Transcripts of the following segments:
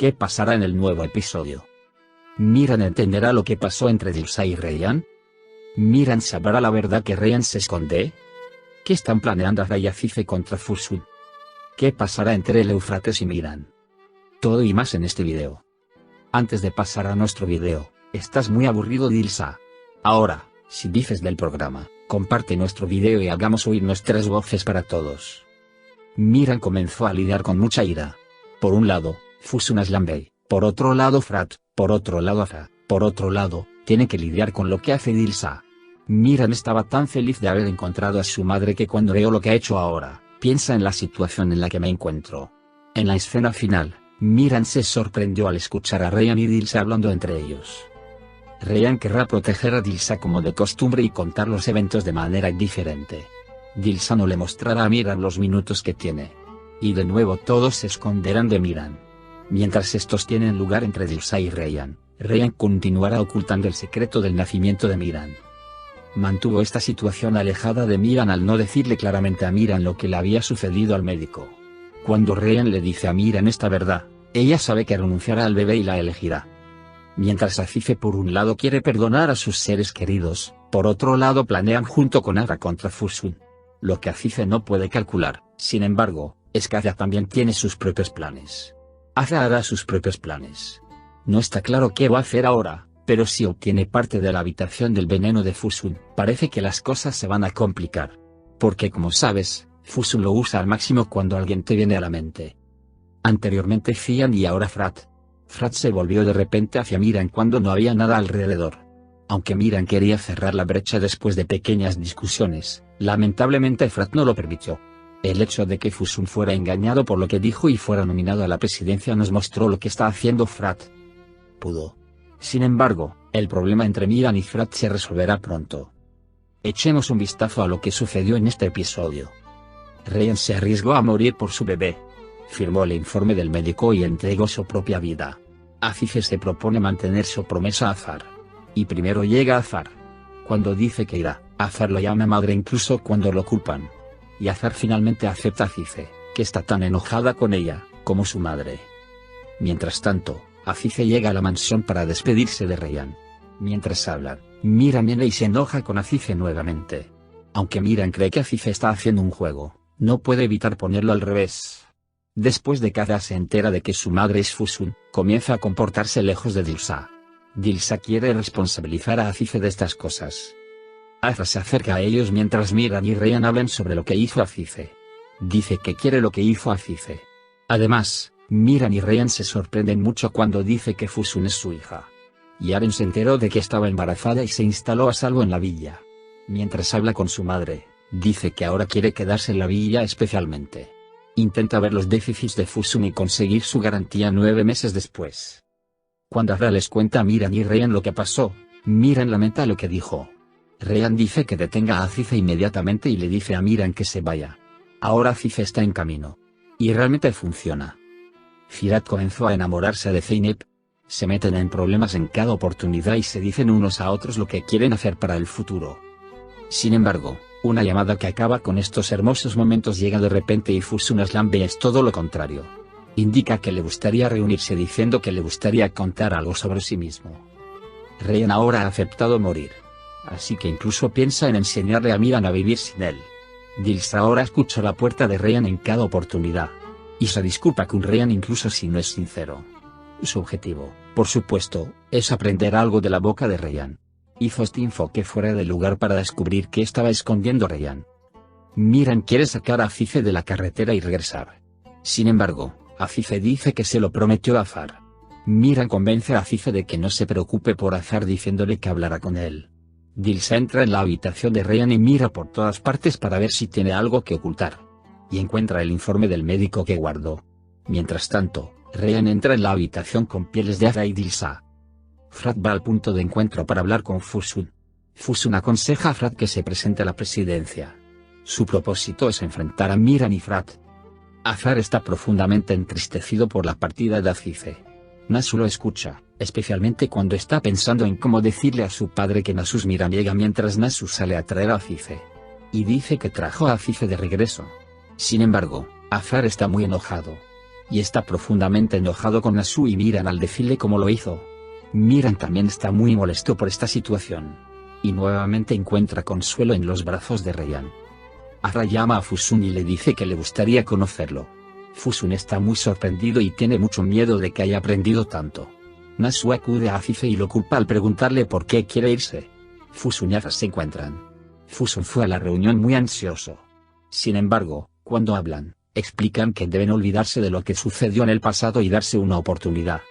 ¿Qué pasará en el nuevo episodio? ¿Miran entenderá lo que pasó entre Dilsa y Ryan? ¿Miran sabrá la verdad que Ryan se esconde? ¿Qué están planeando Azra y Afife contra Fusun? ¿Qué pasará entre el Éufrates y Miran? Todo y más en este video. Antes de pasar a nuestro video, ¿estás muy aburrido, Dilsa? Ahora, si dices del programa, comparte nuestro video y hagamos oír nuestras voces para todos. Miran comenzó a lidiar con mucha ira. Por un lado, Fusun Aslanbey, por otro lado Frat, por otro lado Azra, por otro lado, tiene que lidiar con lo que hace Dilsa. Miran estaba tan feliz de haber encontrado a su madre que cuando veo lo que ha hecho ahora, piensa en la situación en la que me encuentro. En la escena final, Miran se sorprendió al escuchar a Ryan y Dilsa hablando entre ellos. Ryan querrá proteger a Dilsa como de costumbre y contar los eventos de manera diferente. Dilsa no le mostrará a Miran los minutos que tiene. Y de nuevo todos se esconderán de Miran. Mientras estos tienen lugar entre Dilsa y Ryan, Ryan continuará ocultando el secreto del nacimiento de Miran. Mantuvo esta situación alejada de Miran al no decirle claramente a Miran lo que le había sucedido al médico. Cuando Ryan le dice a Miran esta verdad, ella sabe que renunciará al bebé y la elegirá. Mientras Afife por un lado quiere perdonar a sus seres queridos, por otro lado planean junto con Azra contra Fusun. Lo que Afife no puede calcular, sin embargo, es que Azra también tiene sus propios planes. Azra hará sus propios planes. No está claro qué va a hacer ahora, pero si obtiene parte de la habitación del veneno de Fusun, parece que las cosas se van a complicar. Porque como sabes, Fusun lo usa al máximo cuando alguien te viene a la mente. Anteriormente Fian y ahora Frat. Frat se volvió de repente hacia Miran cuando no había nada alrededor. Aunque Miran quería cerrar la brecha después de pequeñas discusiones, lamentablemente Frat no lo permitió. El hecho de que Fusun fuera engañado por lo que dijo y fuera nominado a la presidencia nos mostró lo que está haciendo Frat. Pudo. Sin embargo, el problema entre Miran y Frat se resolverá pronto. Echemos un vistazo a lo que sucedió en este episodio. Ryan se arriesgó a morir por su bebé. Firmó el informe del médico y entregó su propia vida. Afife se propone mantener su promesa a Azar. Y primero llega Azar. Cuando dice que irá, Azar lo llama madre incluso cuando lo culpan. Y Azar finalmente acepta a Afife, que está tan enojada con ella, como su madre. Mientras tanto, Afife llega a la mansión para despedirse de Ryan. Mientras hablan, Miran viene y se enoja con Afife nuevamente. Aunque Miran cree que Afife está haciendo un juego, no puede evitar ponerlo al revés. Después de que Azra se entera de que su madre es Fusun, comienza a comportarse lejos de Dilsa. Dilsa quiere responsabilizar a Afife de estas cosas. Azra se acerca a ellos mientras Miran y Ryan hablan sobre lo que hizo Afife. Dice que quiere lo que hizo Afife. Además, Miran y Ryan se sorprenden mucho cuando dice que Fusun es su hija. Yaren se enteró de que estaba embarazada y se instaló a salvo en la villa. Mientras habla con su madre, dice que ahora quiere quedarse en la villa especialmente. Intenta ver los déficits de Fusun y conseguir su garantía 9 meses después. Cuando Azra les cuenta a Miran y Ryan lo que pasó, Miran lamenta lo que dijo. Ryan dice que detenga a Afife inmediatamente y le dice a Miran que se vaya. Ahora Afife está en camino. Y realmente funciona. Firat comenzó a enamorarse de Zeynep. Se meten en problemas en cada oportunidad y se dicen unos a otros lo que quieren hacer para el futuro. Sin embargo, una llamada que acaba con estos hermosos momentos llega de repente y Fusun Aslanbey es todo lo contrario. Indica que le gustaría reunirse diciendo que le gustaría contar algo sobre sí mismo. Ryan ahora ha aceptado morir. Así que incluso piensa en enseñarle a Miran a vivir sin él. Dilsa ahora escucha la puerta de Ryan en cada oportunidad. Y se disculpa con Ryan incluso si no es sincero. Su objetivo, por supuesto, es aprender algo de la boca de Ryan. Hizo este enfoque fuera de lugar para descubrir qué estaba escondiendo Ryan. Miran quiere sacar a Afife de la carretera y regresar. Sin embargo, Afife dice que se lo prometió a Azar. Miran convence a Afife de que no se preocupe por Azar diciéndole que hablará con él. Dilsa entra en la habitación de Ryan y mira por todas partes para ver si tiene algo que ocultar. Y encuentra el informe del médico que guardó. Mientras tanto, Ryan entra en la habitación con pieles de Azra y Dilsa. Frat va al punto de encuentro para hablar con Fusun. Fusun aconseja a Frat que se presente a la presidencia. Su propósito es enfrentar a Miran y Frat. Azar está profundamente entristecido por la partida de Afife. Nasu lo escucha, especialmente cuando está pensando en cómo decirle a su padre que Nasus Miran llega mientras Nasu sale a traer a Afife. Y dice que trajo a Afife de regreso. Sin embargo, Azar está muy enojado. y está profundamente enojado con Nasu y Miran al decirle cómo lo hizo. Miran también está muy molesto por esta situación. Y nuevamente encuentra consuelo en los brazos de Ryan. Afra llama a Fusun y le dice que le gustaría conocerlo. Fusun está muy sorprendido y tiene mucho miedo de que haya aprendido tanto. Nasu acude a Afife y lo culpa al preguntarle por qué quiere irse. Fusun y Afra se encuentran. Fusun fue a la reunión muy ansioso. Sin embargo, cuando hablan, explican que deben olvidarse de lo que sucedió en el pasado y darse una oportunidad.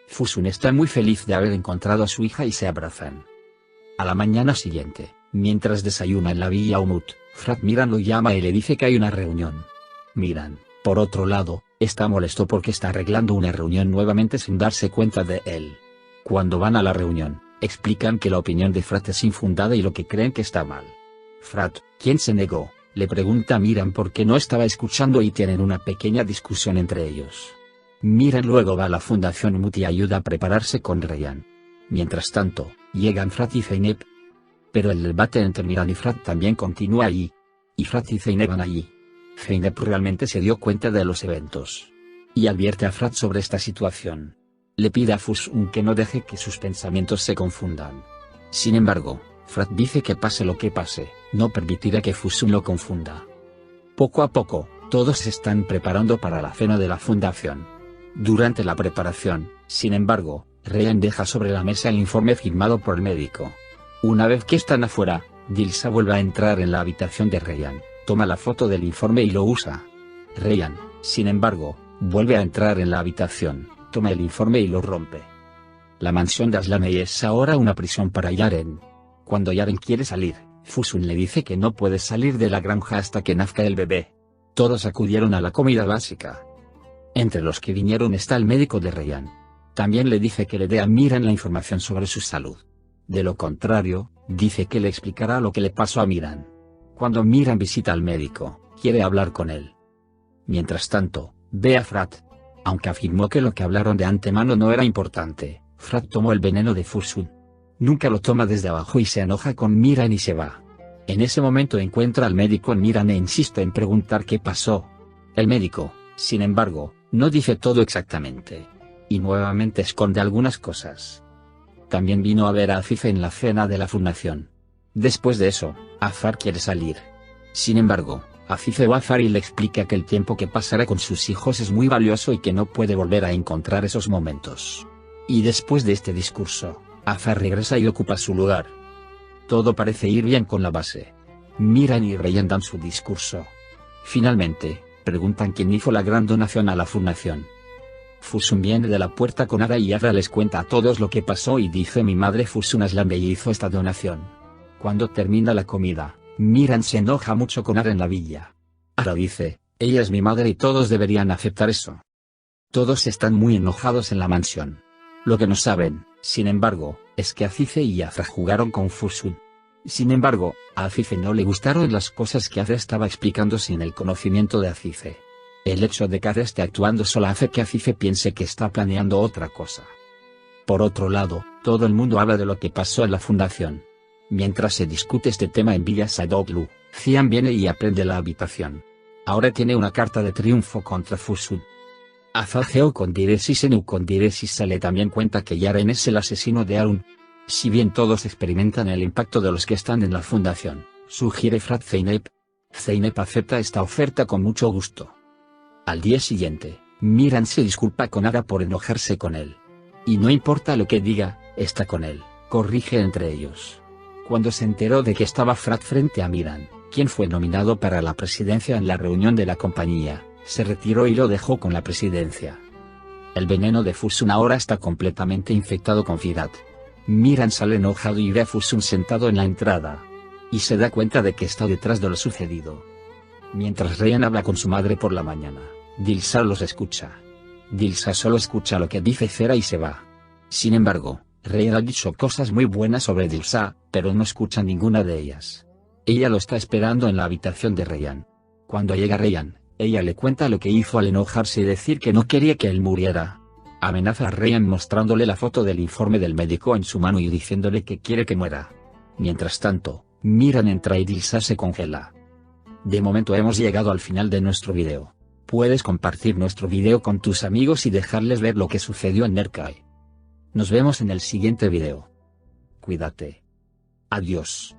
Fusun está muy feliz de haber encontrado a su hija y se abrazan. A la mañana siguiente, mientras desayuna en la villa Umut, Frat Miran lo llama y le dice que hay una reunión. Miran, por otro lado, está molesto porque está arreglando una reunión nuevamente sin darse cuenta de él. Cuando van a la reunión, explican que la opinión de Frat es infundada y lo que creen que está mal. Frat, quien se negó, le pregunta a Miran por qué no estaba escuchando y tienen una pequeña discusión entre ellos. Miran luego va a la Fundación Umut y ayuda a prepararse con Ryan. Mientras tanto, llegan Frat y Zeynep. Pero el debate entre Miran y Frat también continúa allí. Y Frat y Zeynep van allí. Zeynep realmente se dio cuenta de los eventos. Y advierte a Frat sobre esta situación. Le pide a Fusun que no deje que sus pensamientos se confundan. Sin embargo, Frat dice que pase lo que pase, no permitirá que Fusun lo confunda. Poco a poco, todos se están preparando para la cena de la fundación. Durante la preparación, sin embargo, Ryan deja sobre la mesa el informe firmado por el médico. Una vez que están afuera, Dilsa vuelve a entrar en la habitación de Ryan, toma la foto del informe y lo usa. Ryan, sin embargo, vuelve a entrar en la habitación, toma el informe y lo rompe. La mansión de Aslanei es ahora una prisión para Yaren. Cuando Yaren quiere salir, Fusun le dice que no puede salir de la granja hasta que nazca el bebé. Todos acudieron a la comida básica. Entre los que vinieron está el médico de Ryan. También le dice que le dé a Miran la información sobre su salud. De lo contrario, dice que le explicará lo que le pasó a Miran. Cuando Miran visita al médico, quiere hablar con él. Mientras tanto, ve a Frat. Aunque afirmó que lo que hablaron de antemano no era importante, Frat tomó el veneno de Fusun. Nunca lo toma desde abajo y se enoja con Miran y se va. En ese momento encuentra al médico en Miran e insiste en preguntar qué pasó. El médico, sin embargo, no dice todo exactamente. Y nuevamente esconde algunas cosas. También vino a ver a Afife en la cena de la fundación. Después de eso, Afar quiere salir. Sin embargo, Afife va a Afar y le explica que el tiempo que pasará con sus hijos es muy valioso y que no puede volver a encontrar esos momentos. Y después de este discurso, Afar regresa y ocupa su lugar. Todo parece ir bien con la base. Miran y Ryan dan su discurso. Finalmente, preguntan quién hizo la gran donación a la fundación. Fusun viene de la puerta con Ara y Afra les cuenta a todos lo que pasó y dice: mi madre Fusun Aslanbey hizo esta donación. Cuando termina la comida, Miran se enoja mucho con Ara en la villa. Ara dice: ella es mi madre y todos deberían aceptar eso. Todos están muy enojados en la mansión. Lo que no saben, sin embargo, es que Afife y Afra jugaron con Fusun. Sin embargo, a Afife no le gustaron las cosas que Afra estaba explicando sin el conocimiento de Afife. El hecho de que Afra esté actuando sola hace que Afife piense que está planeando otra cosa. Por otro lado, todo el mundo habla de lo que pasó en la fundación. Mientras se discute este tema en Villa Sadoglu, Cian viene y aprende la habitación. Ahora tiene una carta de triunfo contra Fusun. Azageo con Diresis en con Diresis sale también cuenta que Yaren es el asesino de Arun. Si bien todos experimentan el impacto de los que están en la fundación, sugiere Frat Zeynep. Zeynep acepta esta oferta con mucho gusto. Al día siguiente, Miran se disculpa con Ara por enojarse con él. Y no importa lo que diga, está con él, corrige entre ellos. Cuando se enteró de que estaba Frat frente a Miran, quien fue nominado para la presidencia en la reunión de la compañía, se retiró y lo dejó con la presidencia. El veneno de Fusun ahora está completamente infectado con Firat. Miran sale enojado y ve a Fusun sentado en la entrada. Y se da cuenta de que está detrás de lo sucedido. Mientras Ryan habla con su madre por la mañana, Dilsa los escucha. Dilsa solo escucha lo que dice Zera y se va. Sin embargo, Ryan ha dicho cosas muy buenas sobre Dilsa, pero no escucha ninguna de ellas. Ella lo está esperando en la habitación de Ryan. Cuando llega Ryan, ella le cuenta lo que hizo al enojarse y decir que no quería que él muriera. Amenaza a Ryan mostrándole la foto del informe del médico en su mano y diciéndole que quiere que muera. Mientras tanto, Miran entra y Dilsa se congela. De momento hemos llegado al final de nuestro video. Puedes compartir nuestro video con tus amigos y dejarles ver lo que sucedió en Nerkai. Nos vemos en el siguiente video. Cuídate. Adiós.